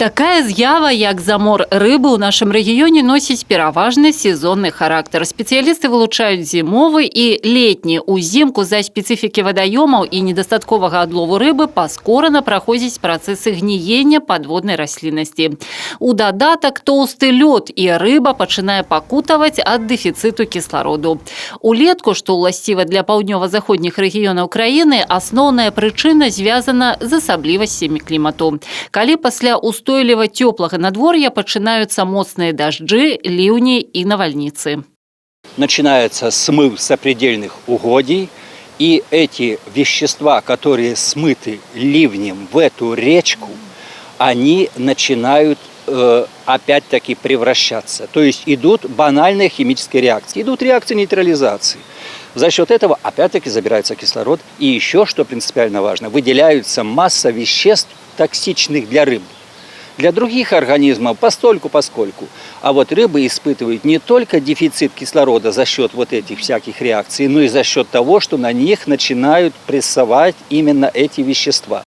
Такая з'ява, як замор рыбы, у нашым рэгіёне носіць пераважны сезонны характар. Спецыялісты вылучаюць зімовы і летні. Узімку за спецыфікі вадаёмаў і недастатковага адлову рыбы паскорана праходзіць працэсы гніення падводнай расліннасці. У дадатак тоўсты лёд, і рыба пачынае пакутаваць ад дэфіцыту кіслароду. Улетку, што ўласціва для паўднёва-заходніх рэгіёнаў краіны, асноўная прычына звязана з асаблівасцямі клімату. Калі пасля устойліва теплого надворья начинаются моцные дожди, ливни и навальницы. Начинается смыв сопредельных угодий, и эти вещества, которые смыты ливнем в эту речку, они начинают опять-таки превращаться. То есть идут банальные химические реакции, идут реакции нейтрализации. За счет этого опять-таки забирается кислород. И еще, что принципиально важно, выделяются масса веществ, токсичных для рыб. Для других организмов постольку-поскольку. А вот рыбы испытывают не только дефицит кислорода за счет вот этих всяких реакций, но и за счет того, что на них начинают прессовать именно эти вещества.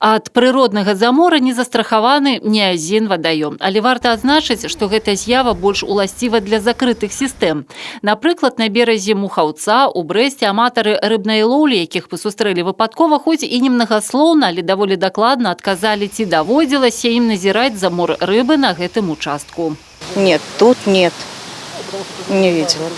Ад прыроднага замора не застрахаваны ні адзін вадаём. Але варта адзначыць, што гэта з'ява больш уласціва для закрытых сістэм. Напрыклад, на беразе Мухаўца у Брэсце аматары рыбнай лоўлі, якіх мы сустрэлі выпадкова, хоць і немнагаслоўна, але даволі дакладна адказалі, ці даводзілася ім назіраць замор рыбы на гэтым участку. Нет, тут нет. Не видела.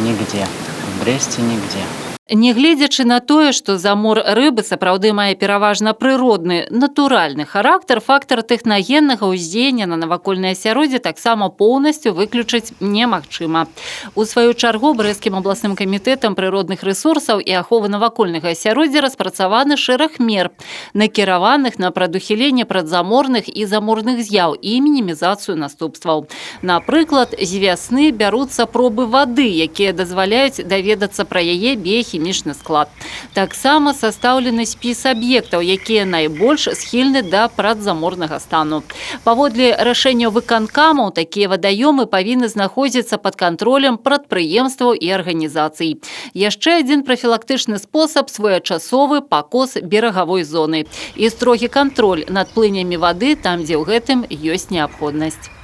Нигде. В Бресте нигде. Нягледзячы на тое, што замор рыбы сапраўды мае пераважна прыродны, натуральны характар, фактар тэхнагеннага ўздзеяння на навакольнае асяроддзе таксама поўнасцю выключыць немагчыма. У сваю чаргу Брэсцкім абласным камітэтам прыродных рэсурсаў і аховы навакольнага асяроддзя распрацаваны шэраг мер, накіраваных на прадухіленне прадзаморных і заморных з'яў і мінімізацыю наступстваў. Напрыклад, з вясны бяруцца пробы вады, якія дазваляюць даведацца пра яе біяхімічны склад. Таксама састаўлены спіс аб'ектаў, якія найбольш схільны да прадзаморнага стану. Паводле рашэння выканкамаў, такія вадаёмы павінны знаходзіцца пад кантролем прадпрыемстваў і арганізацый. Яшчэ адзін прафілактычны спосаб – своечасовы пакос берагавой зоны і строгі кантроль над плынямі вады там, дзе ў гэтым ёсць неабходнасць.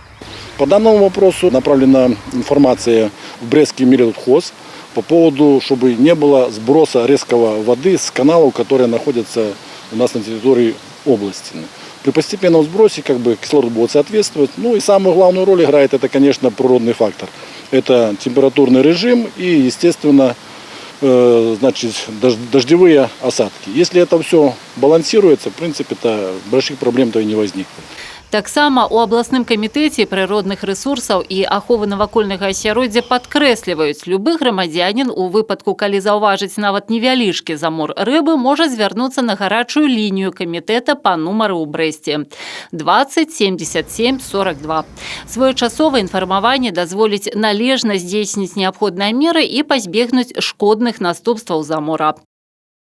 По данному вопросу направлена информация в Брестский Миротхоз по поводу, чтобы не было сброса резкого воды с каналов, которые находятся у нас на территории области. При постепенном сбросе кислород будет соответствовать. Ну и самую главную роль играет это, конечно, природный фактор. Это температурный режим и, естественно, дождевые осадки. Если это все балансируется, в принципе, больших проблем-то и не возникнет. Таксама у абласным камітэце прыродных рэсурсаў і аховы навакольнага асяроддзя падкрэсліваюць, любы грамадзянін у выпадку, калі заўважыць нават невялічкі замор рыбы, можа звярнуцца на гарачую лінію камітэта па нумары ў Брэсце 20 77 42. Своечасовае інфармаванне дазволіць належна здзейсніць неабходныя меры і пазбегнуць шкодных наступстваў замора.